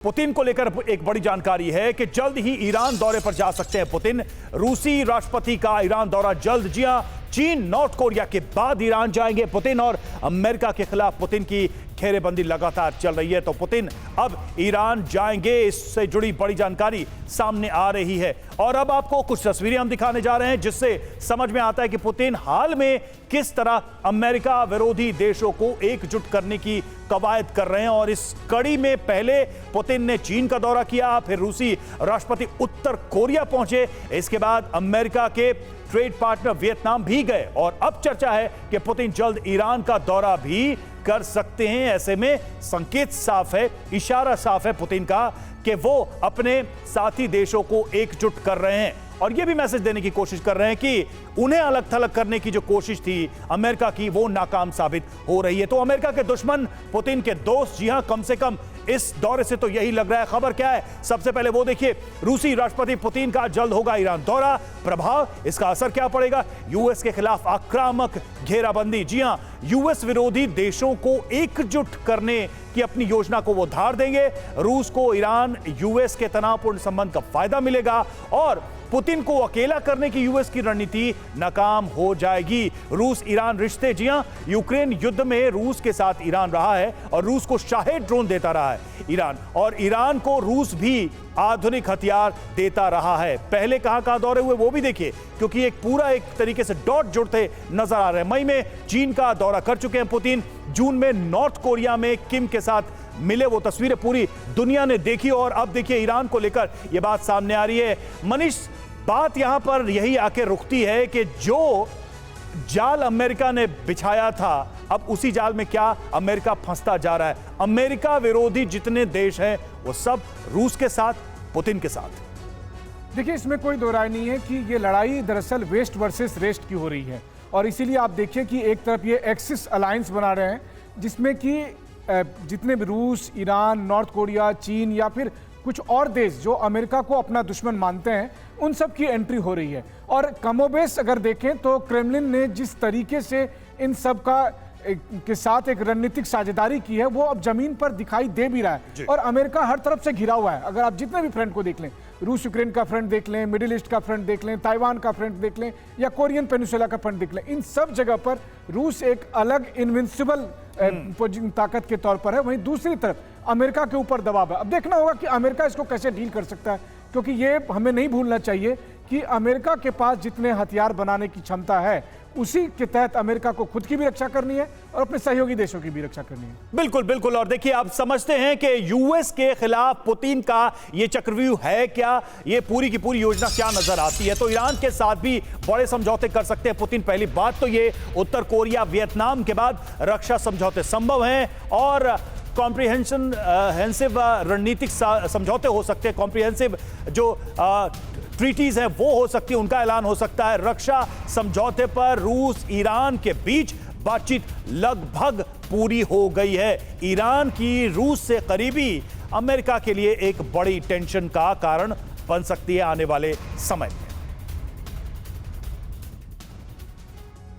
Putin को लेकर एक बड़ी जानकारी है कि जल्द ही ईरान दौरे पर जा सकते हैं पुतिन। रूसी राष्ट्रपति का ईरान दौरा जल्द। जी हां, चीन नॉर्थ कोरिया के बाद ईरान जाएंगे पुतिन और अमेरिका के खिलाफ पुतिन की घेरेबंदी लगातार चल रही है, तो पुतिन अब ईरान जाएंगे, इससे जुड़ी बड़ी जानकारी सामने आ रही है। और अब आपको कुछ तस्वीरें हम दिखाने जा रहे हैं जिससे समझ में आता है कि पुतिन हाल में किस तरह अमेरिका विरोधी देशों को एकजुट करने की कवायद कर रहे हैं। और इस कड़ी में पहले पुतिन ने चीन का दौरा किया, फिर रूसी राष्ट्रपति उत्तर कोरिया पहुंचे, इसके बाद अमेरिका के ट्रेड पार्टनर वियतनाम भी गए और अब चर्चा है कि पुतिन जल्द ईरान का दौरा भी कर सकते हैं। ऐसे में संकेत साफ है, इशारा साफ है पुतिन का कि वो अपने साथी देशों को एकजुट कर रहे हैं और यह भी मैसेज देने की कोशिश कर रहे हैं कि उन्हें अलग थलग करने की जो कोशिश थी अमेरिका की, वो नाकाम साबित हो रही है। तो अमेरिका के दुश्मन पुतिन के दोस्त, जी हां, कम से कम इस दौरे से तो यही लग रहा है। खबर क्या है, सबसे पहले वो देखिए। रूसी राष्ट्रपति पुतिन का जल्द होगा ईरान दौरा, प्रभाव, इसका असर क्या पड़ेगा? यूएस के खिलाफ आक्रामक घेराबंदी। जी हां, यूएस विरोधी देशों को एकजुट करने की अपनी योजना को वो धार देंगे। रूस को ईरान यूएस के तनावपूर्ण संबंध का फायदा मिलेगा और पुतिन को अकेला करने की यूएस की रणनीति नाकाम हो जाएगी। रूस ईरान रिश्ते, जी हां, यूक्रेन युद्ध में रूस के साथ ईरान रहा है और रूस को शाहेद ड्रोन देता रहा है ईरान, और ईरान को रूस भी आधुनिक हथियार देता रहा है। पहले कहां दौरे हुए वो भी देखिए, क्योंकि एक पूरा एक तरीके से डॉट जुड़ते नजर आ रहे हैं। मई में चीन का दौरा कर चुके हैं पुतिन, जून में नॉर्थ कोरिया में किम के साथ मिले, वो तस्वीरें पूरी दुनिया ने देखी और अब देखिए ईरान को लेकर यह बात सामने आ रही है। मनीष, बात यहां पर यही आके रुकती है कि जो जाल अमेरिका ने बिछाया था, अब उसी जाल में क्या अमेरिका फंसता जा रहा है। अमेरिका विरोधी जितने देश हैं वो सब रूस के साथ, पुतिन के साथ। देखिए, इसमें कोई दो राय नहीं है कि ये लड़ाई दरअसल वेस्ट वर्सेस रेस्ट की हो रही है और इसीलिए आप देखिए कि एक तरफ ये एक्सिस अलायंस बना रहे हैं जिसमें कि जितने भी रूस, ईरान, नॉर्थ कोरिया, चीन या फिर कुछ और देश जो अमेरिका को अपना दुश्मन मानते हैं, उन सब की एंट्री हो रही है। और कमोबेश अगर देखें तो क्रेमलिन ने जिस तरीके से इन सब का के साथ एक रणनीतिक साझेदारी की है, वो अब जमीन पर दिखाई दे भी रहा है। और अमेरिका हर तरफ से घिरा हुआ है। अगर आप जितने भी फ्रंट को देख लें, रूस यूक्रेन का फ्रंट देख लें, मिडिल ईस्ट का फ्रंट देख लें, ताइवान का फ्रंट देख लें या कोरियन पेनिनसुला का फ्रंट देख लें, इन सब जगह पर रूस एक अलग इनविंसिबल ताकत के तौर पर है। वहीं दूसरी तरफ अमेरिका के ऊपर दबाव है। अब देखना होगा कि अमेरिका इसको कैसे डील कर सकता है, क्योंकि ये हमें नहीं भूलना चाहिए कि अमेरिका के पास जितने हथियार बनाने की क्षमता है, उसी के तहत अमेरिका को खुद की भी रक्षा करनी है और अपने सहयोगी देशों की भी रक्षा करनी है। बिल्कुल बिल्कुल। और देखिए, आप समझते हैं कि यूएस के खिलाफ पुतिन का ये चक्रव्यूह है क्या, ये पूरी की पूरी योजना क्या नजर आती है? तो ईरान के साथ भी बड़े समझौते कर सकते हैं पुतिन। पहली बात तो ये, उत्तर कोरिया, वियतनाम के बाद रक्षा समझौते संभव हैं और कॉम्प्रिहेंसिव रणनीतिक समझौते हो सकते हैं। कॉम्प्रिहेंसिव जो ट्रीटीज हैं वो हो सकती है, उनका ऐलान हो सकता है। रक्षा समझौते पर रूस ईरान के बीच बातचीत लगभग पूरी हो गई है। ईरान की रूस से करीबी अमेरिका के लिए एक बड़ी टेंशन का कारण बन सकती है आने वाले समय में।